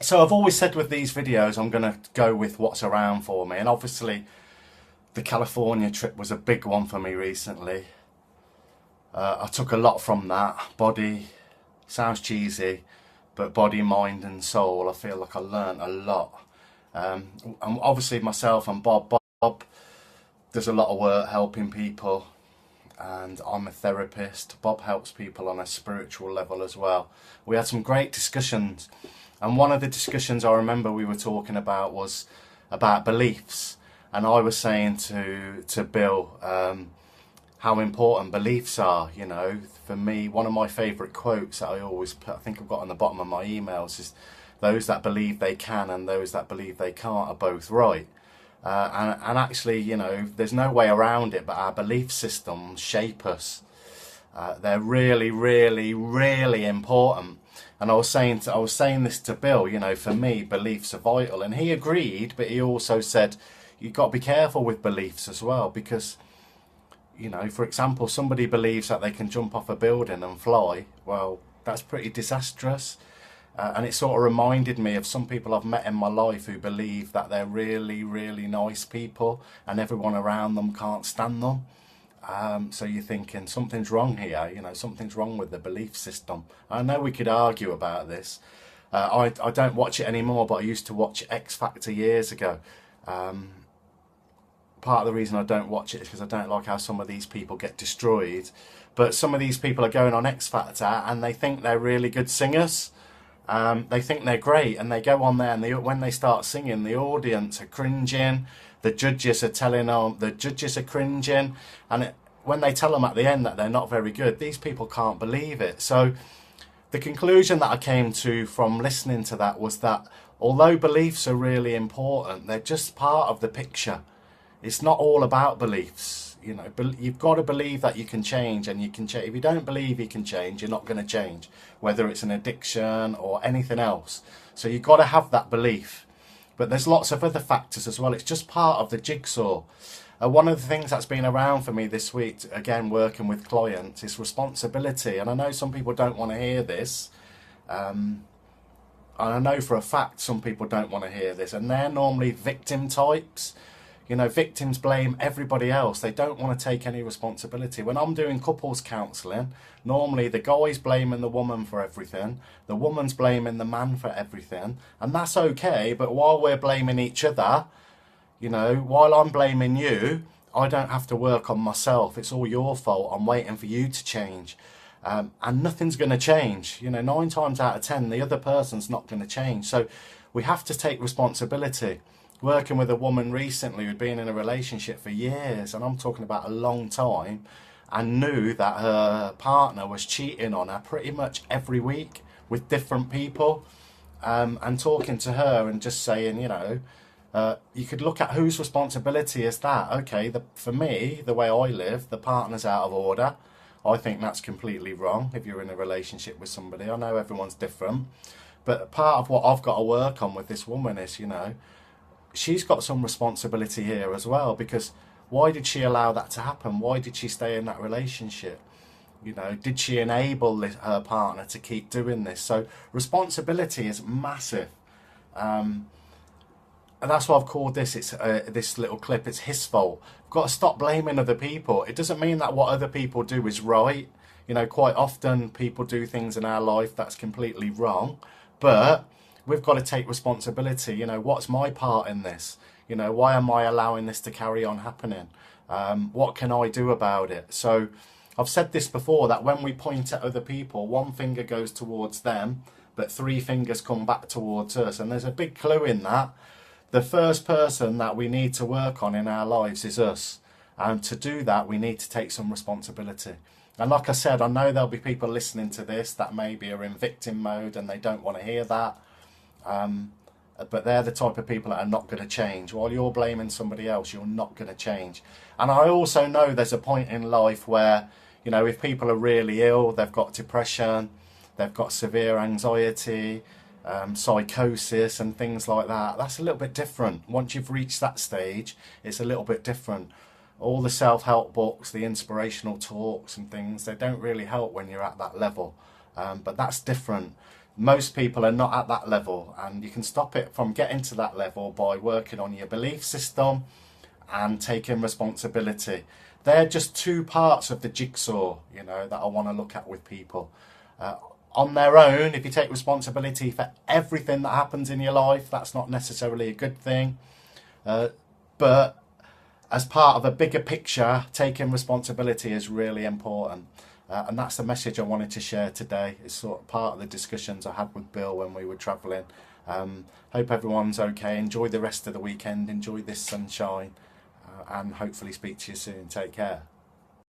So I've always said with these videos, I'm going to go with what's around for me. And obviously, the California trip was a big one for me recently. I took a lot from that. Body, sounds cheesy, but body, mind and soul, I feel like I learnt a lot. And obviously myself and Bob does a lot of work helping people, and I'm a therapist. Bob helps people on a spiritual level as well. We had some great discussions, and one of the discussions I remember we were talking about was about beliefs, and I was saying to Bill how important beliefs are. You know, for me, one of my favourite quotes that I always put, I think I've got on the bottom of my emails, is those that believe they can and those that believe they can't are both right. And actually, you know, there's no way around it, but our belief systems shape us. They're really, really, really important. And I was saying this to Bill. You know, for me, beliefs are vital, and he agreed. But he also said you've got to be careful with beliefs as well, because, you know, for example, somebody believes that they can jump off a building and fly. Well, that's pretty disastrous. And it sort of reminded me of some people I've met in my life who believe that they're really, really nice people and everyone around them can't stand them. So you're thinking something's wrong here, you know, something's wrong with the belief system. I know we could argue about this. I don't watch it anymore, but I used to watch X Factor years ago. Part of the reason I don't watch it is because I don't like how some of these people get destroyed. But some of these people are going on X Factor and they think they're really good singers. They think they're great, and they go on there, and when they start singing, the audience are cringing. The judges are telling them, the judges are cringing, and when they tell them at the end that they're not very good, these people can't believe it. So the conclusion that I came to from listening to that was that although beliefs are really important, they're just part of the picture. It's not all about beliefs. You know, you've got to believe that you can change, and you can change. If you don't believe you can change, you're not going to change, whether it's an addiction or anything else. So you've got to have that belief. But there's lots of other factors as well. It's just part of the jigsaw. One of the things that's been around for me this week, again, working with clients, is responsibility. And I know some people don't want to hear this. And I know for a fact some people don't want to hear this. And they're normally victim types. You know, victims blame everybody else. They don't want to take any responsibility. When I'm doing couples counselling, normally the guy's blaming the woman for everything. The woman's blaming the man for everything. And that's okay, but while we're blaming each other, you know, while I'm blaming you, I don't have to work on myself. It's all your fault. I'm waiting for you to change. And nothing's going to change. You know, 9 times out of 10, the other person's not going to change. So we have to take responsibility. Working with a woman recently who'd been in a relationship for years, and I'm talking about a long time, and knew that her partner was cheating on her pretty much every week with different people, and talking to her and just saying, you know, you could look at whose responsibility is that. Okay, for me, the way I live, the partner's out of order. I think that's completely wrong if you're in a relationship with somebody. I know everyone's different, but part of what I've got to work on with this woman is, you know, she's got some responsibility here as well, because why did she allow that to happen? Why did she stay in that relationship? You know, did she enable her partner to keep doing this? So responsibility is massive. And that's why I've called this, it's this little clip, it's his fault. We've got to stop blaming other people. It doesn't mean that what other people do is right. You know, quite often people do things in our life that's completely wrong, but we've got to take responsibility. You know, what's my part in this? You know, why am I allowing this to carry on happening? What can I do about it? So I've said this before, that when we point at other people, one finger goes towards them, but 3 fingers come back towards us. And there's a big clue in that. The first person that we need to work on in our lives is us. And to do that, we need to take some responsibility. And like I said, I know there'll be people listening to this that maybe are in victim mode and they don't want to hear that. But they're the type of people that are not going to change. While you're blaming somebody else, you're not going to change. And I also know there's a point in life where, you know, if people are really ill, they've got depression, they've got severe anxiety, psychosis and things like that. That's a little bit different. Once you've reached that stage, it's a little bit different. All the self-help books, the inspirational talks and things, they don't really help when you're at that level. But that's different. most people are not at that level, and you can stop it from getting to that level by working on your belief system and taking responsibility. They're just two parts of the jigsaw, you know, that I want to look at with people. On their own, if you take responsibility for everything that happens in your life, that's not necessarily a good thing. But as part of a bigger picture, taking responsibility is really important. And that's the message I wanted to share today. It's sort of part of the discussions I had with Bill when we were travelling. Hope everyone's okay. Enjoy the rest of the weekend. Enjoy this sunshine. And hopefully speak to you soon. Take care.